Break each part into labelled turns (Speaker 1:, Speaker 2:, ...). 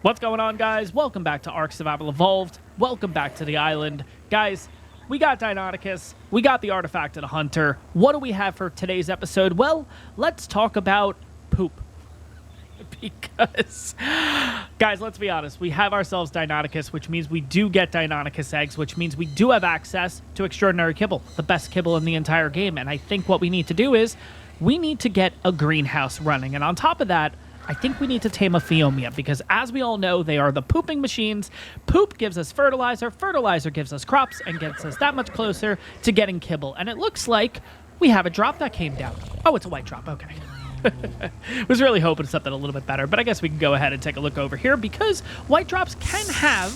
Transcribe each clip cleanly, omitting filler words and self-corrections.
Speaker 1: What's going on, guys? Welcome back to ARK Survival Evolved. Welcome back to the island. Guys, we got Deinonychus. We got the Artifact of the Hunter. What do we have for today's episode? Well, let's talk about poop. Because, guys, let's be honest. We have ourselves Deinonychus, which means we do get Deinonychus eggs, which means we do have access to extraordinary kibble, the best kibble in the entire game. And I think what we need to do is we need to get a greenhouse running. And on top of that, I think we need to tame a Phiomia because, as we all know, they are the pooping machines. Poop gives us fertilizer, fertilizer gives us crops, and gets us that much closer to getting kibble. And it looks like we have a drop that came down. Oh, it's a white drop. Okay. Was really hoping something a little bit better, but I guess we can go ahead and take a look over here because white drops can have,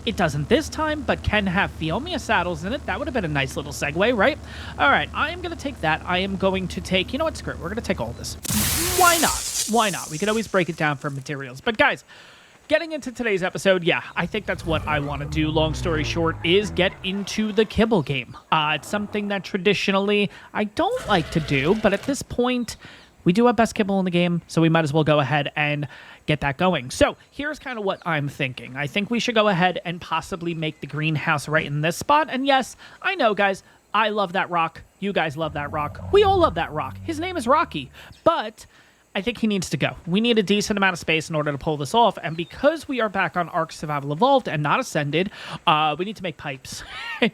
Speaker 1: it doesn't this time, but can have Phiomia saddles in it. That would have been a nice little segue, right? All right, I am going to take that. I am going to take, you know what, screw it. We're going to take all this. Why not? Why not? We could always break it down for materials. But guys, getting into today's episode, yeah, I think that's what I want to do. Long story short is get into the kibble game. It's something that traditionally I don't like to do, but at this point, we do have best kibble in the game, so we might as well go ahead and get that going. So here's kind of what I'm thinking. I think we should go ahead and possibly make the greenhouse right in this spot. And yes, I know, guys, I love that rock. You guys love that rock. We all love that rock. His name is Rocky, but I think he needs to go. We need a decent amount of space in order to pull this off, and because we are back on ARK Survival Evolved and not Ascended, we need to make pipes.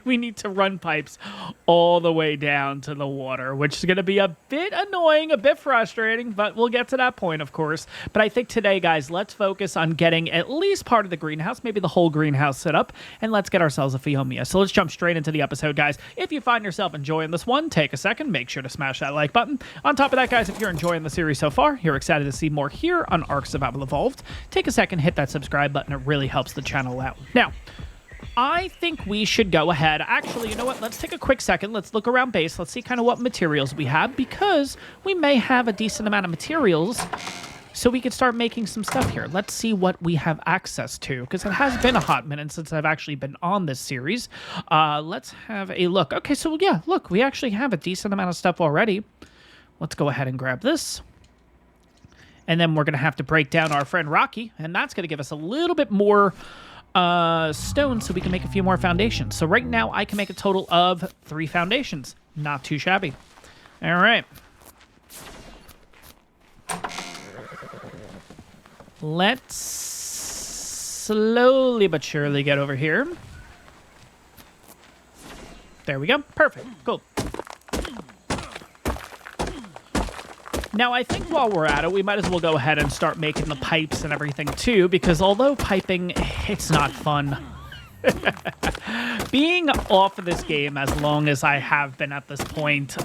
Speaker 1: We need to run pipes all the way down to the water, which is going to be a bit annoying, a bit frustrating, but we'll get to that point, of course. But I think today, guys, let's focus on getting at least part of the greenhouse, maybe the whole greenhouse set up, and let's get ourselves a Phiomia. So let's jump straight into the episode, guys. If you find yourself enjoying this one, take a second, make sure to smash that like button. On top of that, guys, if you're enjoying the series so far, you're excited to see more here on ARK Survival Evolved, take a second, hit that subscribe button. It really helps the channel out. Now, I think we should go ahead. Actually, you know what? Let's take a quick second. Let's look around base. Let's see kind of what materials we have, because we may have a decent amount of materials so we could start making some stuff here. Let's see what we have access to, because it has been a hot minute since I've actually been on this series. Let's have a look. Okay, so yeah, look, we actually have a decent amount of stuff already. Let's go ahead and grab this. And then we're going to have to break down our friend Rocky, and that's going to give us a little bit more stone so we can make a few more foundations. So right now, I can make a total of 3 foundations. Not too shabby. All right. Let's slowly but surely get over here. There we go. Perfect. Cool. Now, I think while we're at it, we might as well go ahead and start making the pipes and everything, too, because although piping, it's not fun. Being off of this game as long as I have been at this point,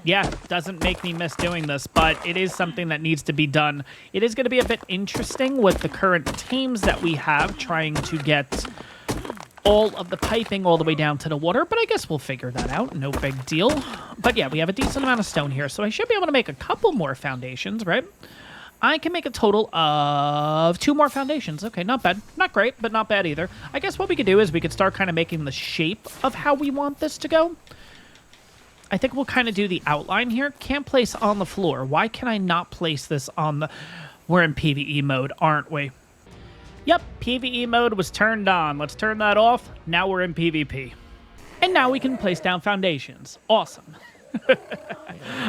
Speaker 1: yeah, doesn't make me miss doing this, but it is something that needs to be done. It is going to be a bit interesting with the current teams that we have trying to get all of the piping all the way down to the water, but I guess we'll figure that out. No big deal. But yeah, we have a decent amount of stone here, so I should be able to make a couple more foundations, right? I can make a total of 2 more foundations. Okay, not bad. Not great, but not bad either. I guess what we could do is we could start kind of making the shape of how we want this to go. I think we'll kind of do the outline here. Can't place on the floor. Why can I not place this on the... We're in PvE mode, aren't we? Yep, PvE mode was turned on. Let's turn that off. Now we're in PvP. And now we can place down foundations. Awesome.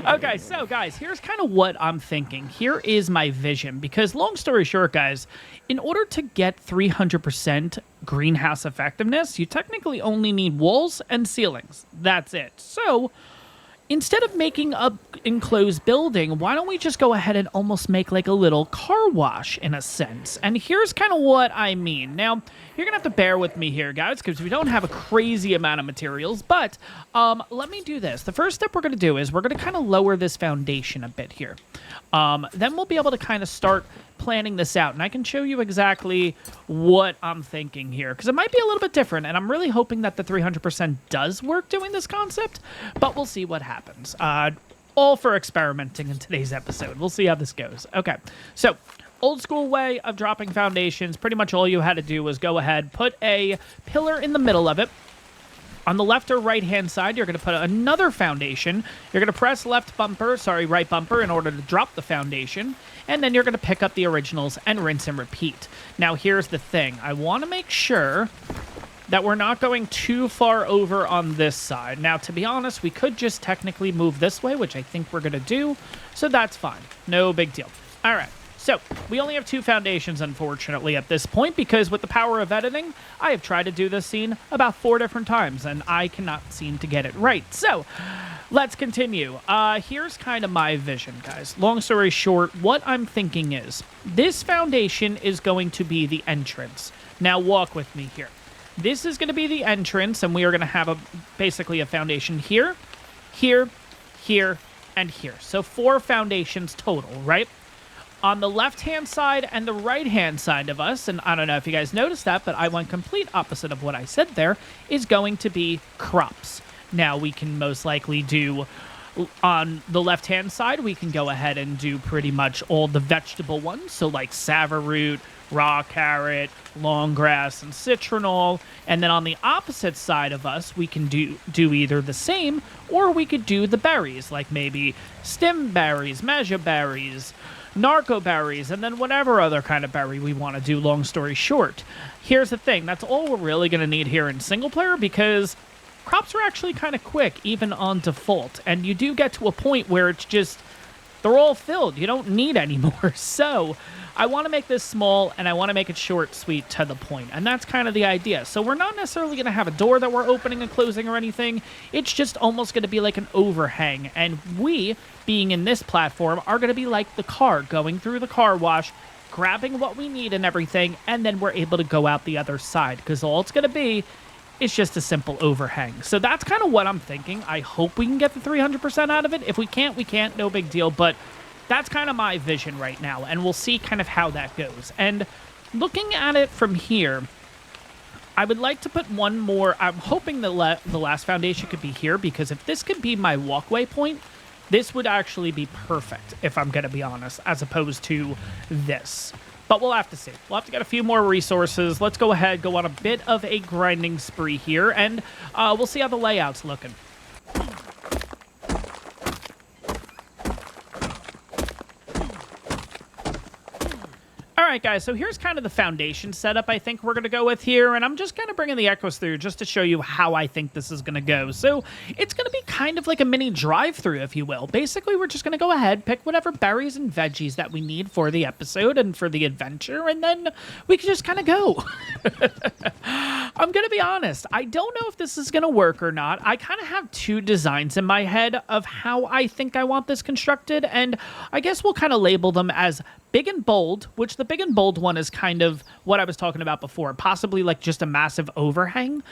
Speaker 1: Okay, so guys, here's kind of what I'm thinking. Here is my vision, because long story short, guys, in order to get 300% greenhouse effectiveness, you technically only need walls and ceilings. That's it. So instead of making a enclosed building, why don't we just go ahead and almost make like a little car wash in a sense? And here's kind of what I mean. Now, you're going to have to bear with me here, guys, because we don't have a crazy amount of materials, but let me do this. The first step we're going to do is we're going to kind of lower this foundation a bit here. Then we'll be able to kind of start planning this out, and I can show you exactly what I'm thinking here, because it might be a little bit different, and I'm really hoping that the 300% does work doing this concept, but we'll see what happens. All for experimenting in today's episode. We'll see how this goes. Okay, so old school way of dropping foundations, pretty much all you had to do was go ahead, put a pillar in the middle of it, On the left or right-hand side, you're going to put another foundation. You're going to press right bumper in order to drop the foundation. And then you're going to pick up the originals and rinse and repeat. Now, here's the thing. I want to make sure that we're not going too far over on this side. Now, to be honest, we could just technically move this way, which I think we're going to do. So that's fine. No big deal. All right. So, we only have 2 foundations, unfortunately, at this point, because with the power of editing, I have tried to do this scene about 4 different times, and I cannot seem to get it right. So, let's continue. Here's kind of my vision, guys. Long story short, what I'm thinking is, this foundation is going to be the entrance. Now, walk with me here. This is going to be the entrance, and we are going to have basically a foundation here, here, here, and here. So, 4 foundations total, right? On the left-hand side and the right-hand side of us, and I don't know if you guys noticed that, but I went complete opposite of what I said there, is going to be crops. Now, we can most likely do, on the left-hand side, we can go ahead and do pretty much all the vegetable ones, so like savaroot, raw carrot, long grass, and citronal. And then on the opposite side of us, we can do either the same, or we could do the berries, like maybe stem berries, measure berries, narco berries, and then whatever other kind of berry we want to do, long story short. Here's the thing, that's all we're really going to need here in single player, because crops are actually kind of quick, even on default, and you do get to a point where it's just, they're all filled, you don't need any more. So I want to make this small, and I want to make it short, sweet, to the point, and that's kind of the idea. So we're not necessarily going to have a door that we're opening and closing or anything. It's just almost going to be like an overhang, and we, being in this platform, are going to be like the car, going through the car wash, grabbing what we need and everything, and then we're able to go out the other side, because all it's going to be is just a simple overhang. So that's kind of what I'm thinking. I hope we can get the 300% out of it. If we can't, we can't, no big deal, but that's kind of my vision right now, and we'll see kind of how that goes. And looking at it from here, I would like to put one more. I'm hoping the last foundation could be here, because if this could be my walkway point, this would actually be perfect, if I'm going to be honest, as opposed to this. But we'll have to see. We'll have to get a few more resources. Let's go ahead, go on a bit of a grinding spree here, and we'll see how the layout's looking. All right, guys, so here's kind of the foundation setup I think we're going to go with here, and I'm just kind of bringing the echoes through just to show you how I think this is going to go. So it's going to be kind of like a mini drive-through, if you will. Basically, we're just going to go ahead, pick whatever berries and veggies that we need for the episode and for the adventure, and then we can just kind of go. I'm going to be honest, I don't know if this is going to work or not. I kind of have 2 designs in my head of how I think I want this constructed, and I guess we'll kind of label them as big and bold, which the big and bold one is kind of what I was talking about before, possibly like just a massive overhang,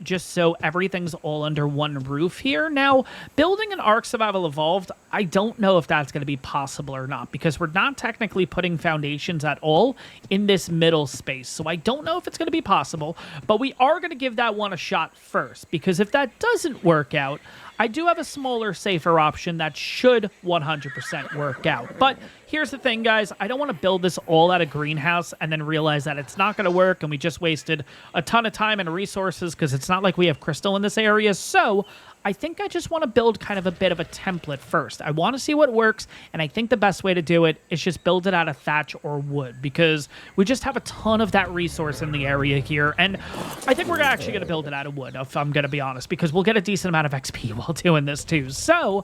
Speaker 1: just so everything's all under one roof here. Now, building an Ark Survival Evolved, I don't know if that's going to be possible or not, because we're not technically putting foundations at all in this middle space, so I don't know if it's going to be possible, but we are going to give that one a shot first, because if that doesn't work out, I do have a smaller, safer option that should 100% work out. But here's the thing, guys. I don't want to build this all out of greenhouse and then realize that it's not going to work and we just wasted a ton of time and resources, because it's not like we have crystal in this area. So I think I just want to build kind of a bit of a template first. I want to see what works, and I think the best way to do it is just build it out of thatch or wood, because we just have a ton of that resource in the area here, and I think we're actually going to build it out of wood, if I'm going to be honest, because we'll get a decent amount of XP while doing this too. So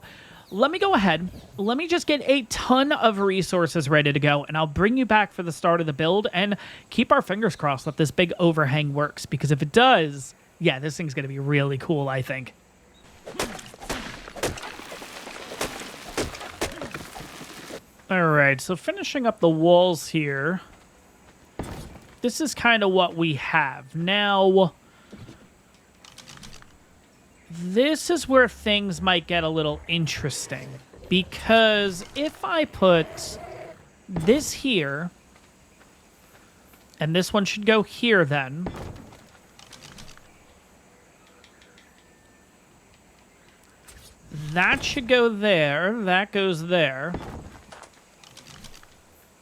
Speaker 1: let me go ahead. Let me just get a ton of resources ready to go, and I'll bring you back for the start of the build, and keep our fingers crossed that this big overhang works, because if it does, yeah, this thing's going to be really cool, I think. Alright, so finishing up the walls here, this is kind of what we have. Now, this is where things might get a little interesting, because if I put this here, and this one should go here then, that should go there, that goes there.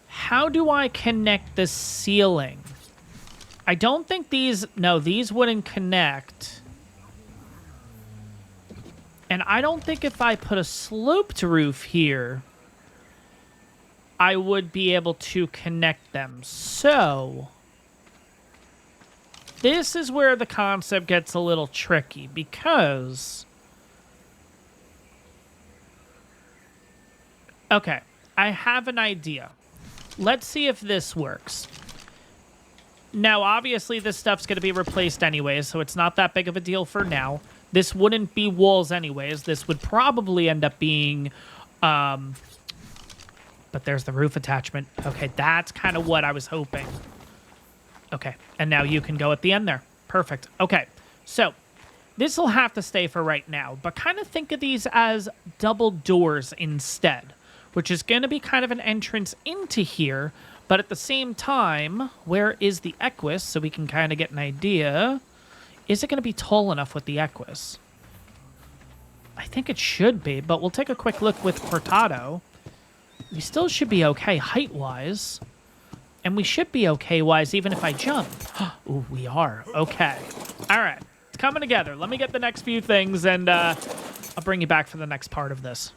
Speaker 1: How do I connect the ceiling? I don't think these... No, these wouldn't connect. And I don't think if I put a sloped roof here, I would be able to connect them. So this is where the concept gets a little tricky, because... Okay, I have an idea. Let's see if this works. Now, obviously, this stuff's going to be replaced anyways, so it's not that big of a deal for now. This wouldn't be walls anyways. This would probably end up being... But there's the roof attachment. Okay, that's kind of what I was hoping. Okay, and now you can go at the end there. Perfect. Okay, so this will have to stay for right now, but kind of think of these as double doors instead, which is going to be kind of an entrance into here, but at the same time, where is the Equus? So we can kind of get an idea. Is it going to be tall enough with the Equus? I think it should be, but we'll take a quick look with Cortado. We still should be okay height-wise. And we should be okay-wise even if I jump. Ooh, we are. Okay. All right. It's coming together. Let me get the next few things, and I'll bring you back for the next part of this.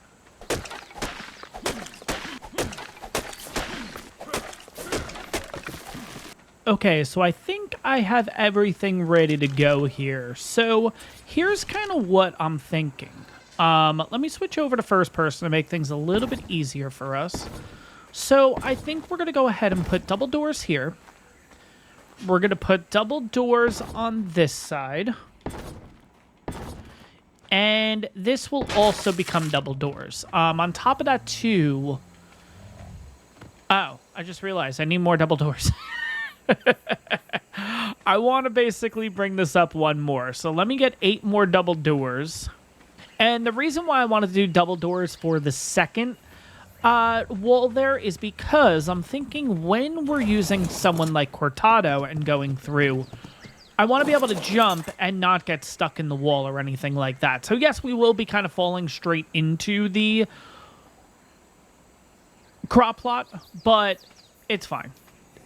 Speaker 1: Okay, so I think I have everything ready to go here. So here's kind of what I'm thinking. Let me switch over to first person to make things a little bit easier for us. So I think we're going to go ahead and put double doors here. We're going to put double doors on this side. And this will also become double doors. On top of that, too... Oh, I just realized I need more double doors. I want to basically bring this up one more. So let me get 8 more double doors. And the reason why I want to do double doors for the second wall there is because I'm thinking when we're using someone like Cortado and going through, I want to be able to jump and not get stuck in the wall or anything like that. So yes, we will be kind of falling straight into the crop plot, but it's fine.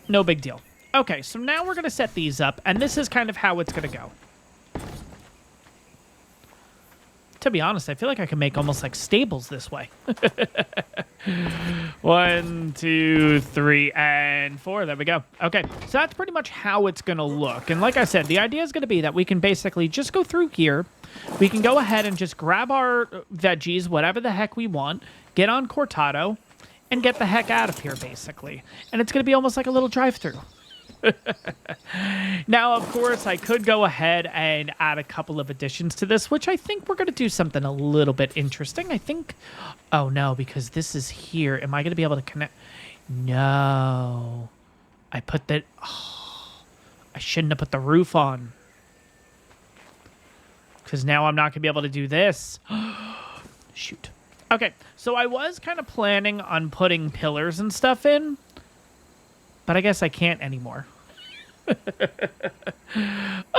Speaker 1: No big deal. Okay, so now we're going to set these up, and this is kind of how it's going to go. To be honest, I feel like I can make almost like stables this way. 1, 2, 3, and 4. There we go. Okay, so that's pretty much how it's going to look. And like I said, the idea is going to be that we can basically just go through here. We can go ahead and just grab our veggies, whatever the heck we want, get on Cortado, and get the heck out of here, basically. And it's going to be almost like a little drive-through. Now, of course, I could go ahead and add a couple of additions to this, which I think we're going to do something a little bit interesting. I think... Oh, no, because this is here. Am I going to be able to connect? No. I put that... Oh, I shouldn't have put the roof on. Because now I'm not going to be able to do this. Shoot. Okay, so I was kind of planning on putting pillars and stuff in, but I guess I can't anymore.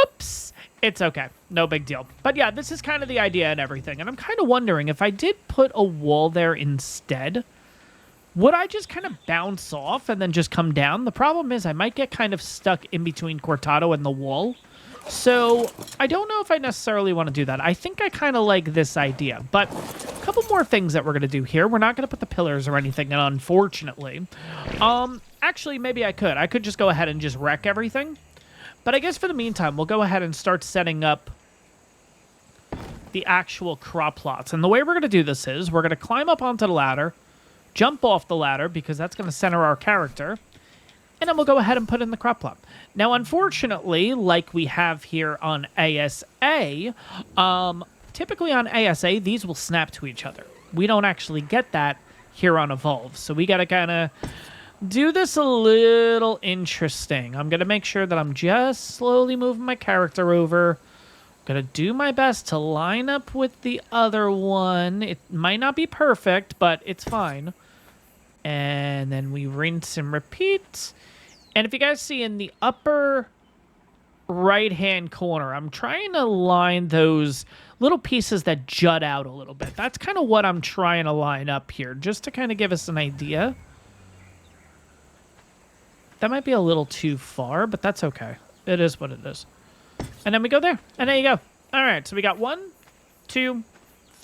Speaker 1: Oops. It's okay. No big deal. But yeah, this is kind of the idea and everything. And I'm kind of wondering if I did put a wall there instead, would I just kind of bounce off and then just come down? The problem is I might get kind of stuck in between Cortado and the wall. So I don't know if I necessarily want to do that. I think I kind of like this idea. But a couple more things that we're going to do here. We're not going to put the pillars or anything in, unfortunately. Actually, maybe I could. I could just go ahead and just wreck everything. But I guess for the meantime, we'll go ahead and start setting up the actual crop plots. And the way we're going to do this is we're going to climb up onto the ladder, jump off the ladder, because that's going to center our character. And then we'll go ahead and put in the crop plot. Now, unfortunately, like we have here on ASA, typically on ASA, these will snap to each other. We don't actually get that here on Evolve. So we got to kind of do this a little interesting. I'm going to make sure that I'm just slowly moving my character over. I'm going to do my best to line up with the other one. It might not be perfect, but it's fine. And then we rinse and repeat. And if you guys see in the upper right-hand corner, I'm trying to line those little pieces that jut out a little bit. That's kind of what I'm trying to line up here, just to kind of give us an idea. That might be a little too far, but that's okay. It is what it is. And then we go there. And there you go. All right, so we got 1, 2,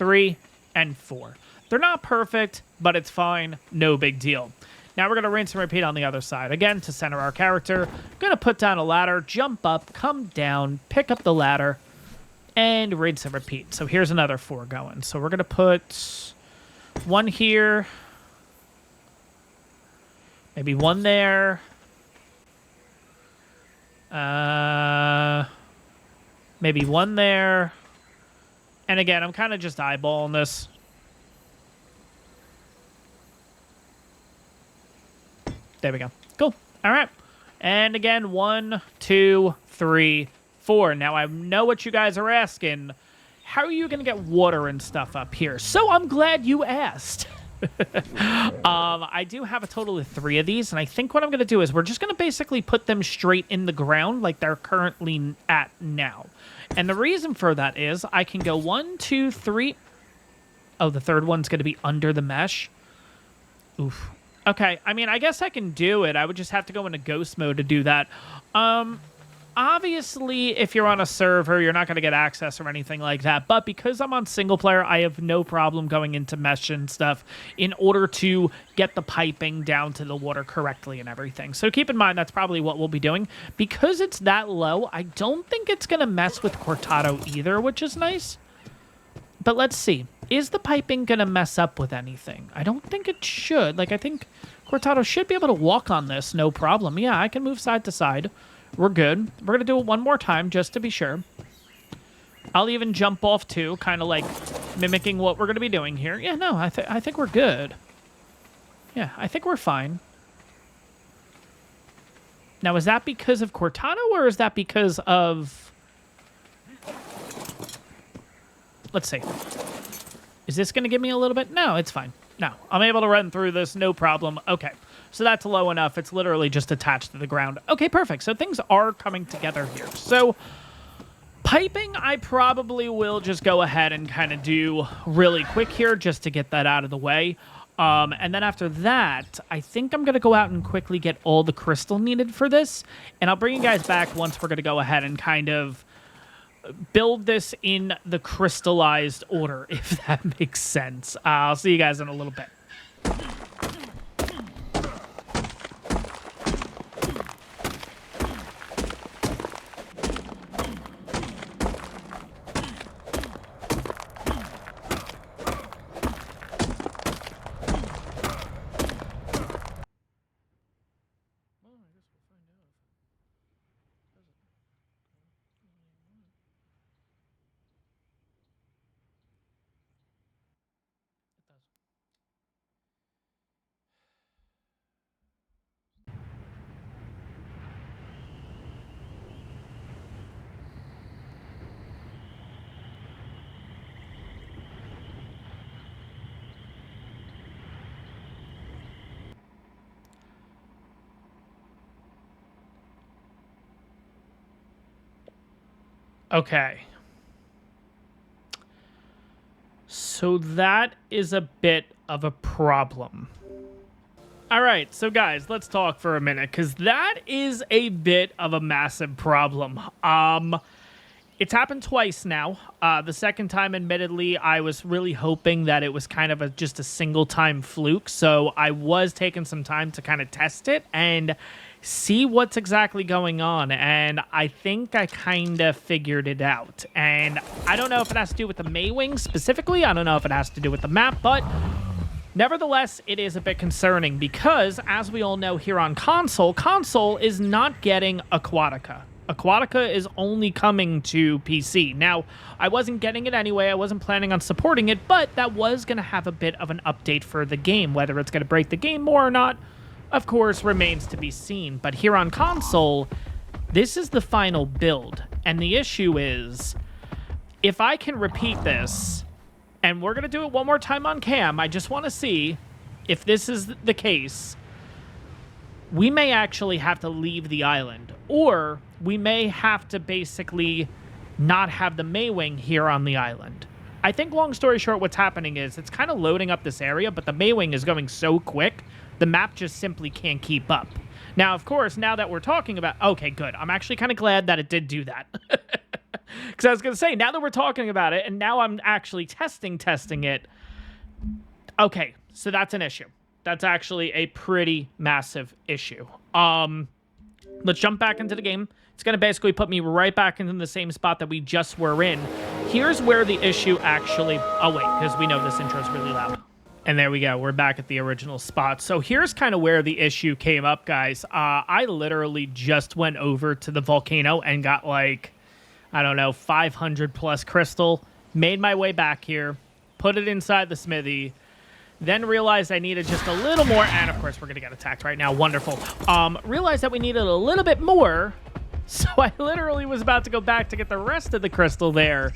Speaker 1: 3, and 4. They're not perfect, but it's fine. No big deal. Now we're going to rinse and repeat on the other side. Again, to center our character, going to put down a ladder, jump up, come down, pick up the ladder, and rinse and repeat. So here's another 4 going. So we're going to put 1 here, maybe 1 there, maybe 1 there, and again, I'm kind of just eyeballing this. There we go. Cool. All right. And again, 1, 2, 3, 4. Now, I know what you guys are asking. How are you going to get water and stuff up here? So I'm glad you asked. I do have a total of 3 of these, and I think what I'm going to do is we're just going to basically put them straight in the ground like they're currently at now. And the reason for that is I can go 1, 2, 3. Oh, the third one's going to be under the mesh. Oof. Okay, I mean, I guess I can do it. I would just have to go into ghost mode to do that. Obviously, if you're on a server, you're not going to get access or anything like that. But because I'm on single player, I have no problem going into mesh and stuff in order to get the piping down to the water correctly and everything. So keep in mind, that's probably what we'll be doing. Because it's that low, I don't think it's going to mess with Cortado either, which is nice. But let's see. Is the piping going to mess up with anything? I don't think it should. Like, I think Cortado should be able to walk on this, no problem. Yeah, I can move side to side. We're good. We're going to do it one more time, just to be sure. I'll even jump off, too, kind of like mimicking what we're going to be doing here. Yeah, no, I think we're good. Yeah, I think we're fine. Now, is that because of Cortado, or is that because of... Let's see. Is this going to give me a little bit? No, it's fine. No, I'm able to run through this, no problem. Okay, so that's low enough. It's literally just attached to the ground. Okay, perfect. So things are coming together here. So piping, I probably will just go ahead and kind of do really quick here just to get that out of the way. And then after that, I think I'm going to go out and quickly get all the crystal needed for this. And I'll bring you guys back once we're going to go ahead and kind of build this in the crystallized order, if that makes sense. I'll see you guys in a little bit. Okay. So that is a bit of a problem. All right, so guys, let's talk for a minute, because that is a bit of a massive problem. It's happened twice now. The second time, admittedly, I was really hoping that it was kind of just a single-time fluke, so I was taking some time to kind of test it and see what's exactly going on, and I think I kind of figured it out. And I don't know if it has to do with the Maywing specifically. I don't know if it has to do with the map, but nevertheless, it is a bit concerning because, as we all know here on console is not getting Aquatica. Aquatica is only coming to PC. Now, I wasn't getting it anyway. I wasn't planning on supporting it, but that was going to have a bit of an update for the game. Whether it's going to break the game more or not, of course, remains to be seen. But here on console, this is the final build. And the issue is, if I can repeat this, and we're going to do it one more time on cam, I just want to see if this is the case, we may actually have to leave the island. Or we may have to basically not have the Maywing here on the island. I think, long story short, what's happening is it's kind of loading up this area, but the Maywing is going so quick, the map just simply can't keep up. Now, of course, now that we're talking about... Okay, good. I'm actually kind of glad that it did do that. Because I was going to say, now that we're talking about it, and now I'm actually testing it. Okay, so that's an issue. That's actually a pretty massive issue. Let's jump back into the game. It's going to basically put me right back into the same spot that we just were in. Here's where the issue actually... Oh, wait, because we know this intro is really loud. And there we go. We're back at the original spot. So here's kind of where the issue came up, guys. I literally just went over to the volcano and got like, I don't know, 500 plus crystal. Made my way back here. Put it inside the smithy. Then realized I needed just a little more. And of course, we're going to get attacked right now. Wonderful. Realized that we needed a little bit more. So I literally was about to go back to get the rest of the crystal there.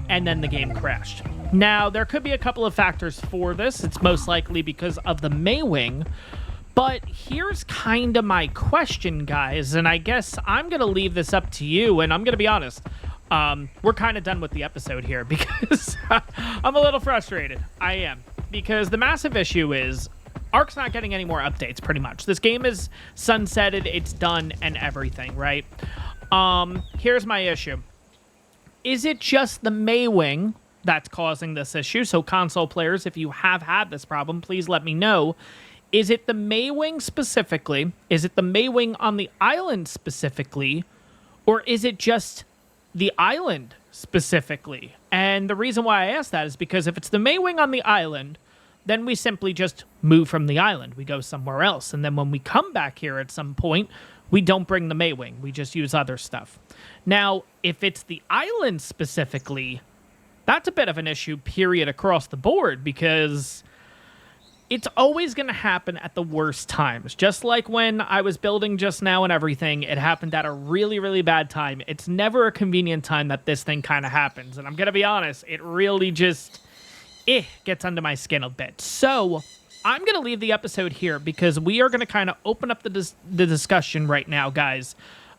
Speaker 1: And then the game crashed. Now, there could be a couple of factors for this. It's most likely because of the Maywing. But here's kind of my question, guys. And I guess I'm going to leave this up to you. And I'm going to be honest. We're kind of done with the episode here because I'm a little frustrated. I am. Because the massive issue is ARK's not getting any more updates, pretty much. This game is sunsetted. It's done and everything, right? Here's my issue. Is it just the Maywing that's causing this issue? So console players, if you have had this problem, please let me know. Is it the Maywing specifically? Is it the Maywing on the island specifically? Or is it just the island specifically? And the reason why I ask that is because if it's the Maywing on the island, then we simply just move from the island. We go somewhere else. And then when we come back here at some point, we don't bring the Maywing. We just use other stuff. Now, if it's the island specifically, that's a bit of an issue, period, across the board, because it's always going to happen at the worst times. Just like when I was building just now and everything, it happened at a really, really bad time. It's never a convenient time that this thing kind of happens. And I'm going to be honest, it really just gets under my skin a bit. So I'm going to leave the episode here because we are going to kind of open up the discussion right now, guys.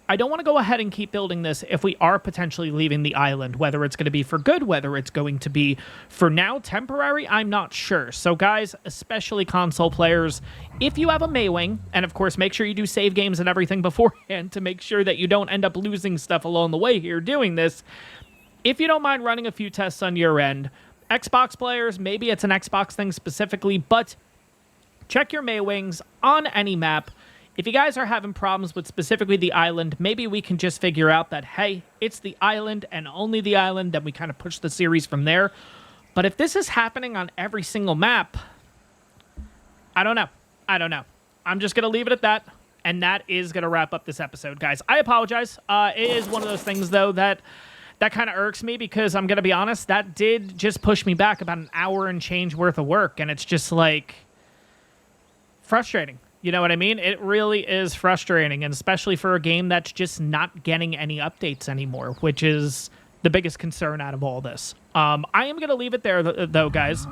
Speaker 1: I don't want to go ahead and keep building this if we are potentially leaving the island, whether it's going to be for good, whether it's going to be for now temporary, I'm not sure. So guys, especially console players, if you have a Maywing, and of course make sure you do save games and everything beforehand to make sure that you don't end up losing stuff along the way here doing this, if you don't mind running a few tests on your end, Xbox players, maybe it's an Xbox thing specifically, but check your Maywings on any map. If you guys are having problems with specifically the island, maybe we can just figure out that, hey, it's the island and only the island, then we kind of push the series from there. But if this is happening on every single map, I don't know. I'm just going to leave it at that, and that is going to wrap up this episode, guys. I apologize. It is one of those things, though, that kind of irks me because I'm going to be honest, that did just push me back about an hour and change worth of work, and it's just, like, frustrating. You know what I mean? It really is frustrating, and especially for a game that's just not getting any updates anymore, which is the biggest concern out of all this. I am going to leave it there, though, guys.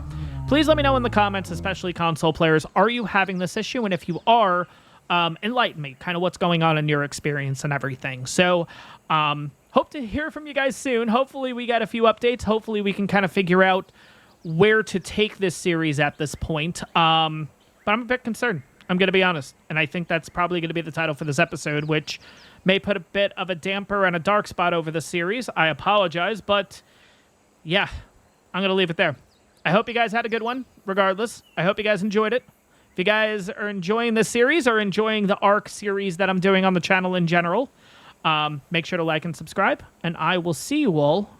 Speaker 1: Please let me know in the comments, especially console players, are you having this issue? And if you are, enlighten me, kind of what's going on in your experience and everything. So, hope to hear from you guys soon. Hopefully we got a few updates. Hopefully we can kind of figure out where to take this series at this point. But I'm a bit concerned. I'm going to be honest, and I think that's probably going to be the title for this episode, which may put a bit of a damper and a dark spot over the series. I apologize, but yeah, I'm going to leave it there. I hope you guys had a good one, regardless. I hope you guys enjoyed it. If you guys are enjoying this series or enjoying the ARK series that I'm doing on the channel in general, make sure to like and subscribe, and I will see you all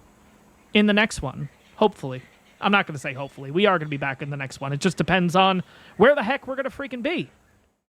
Speaker 1: in the next one, hopefully. I'm not going to say hopefully. We are going to be back in the next one. It just depends on where the heck we're going to freaking be.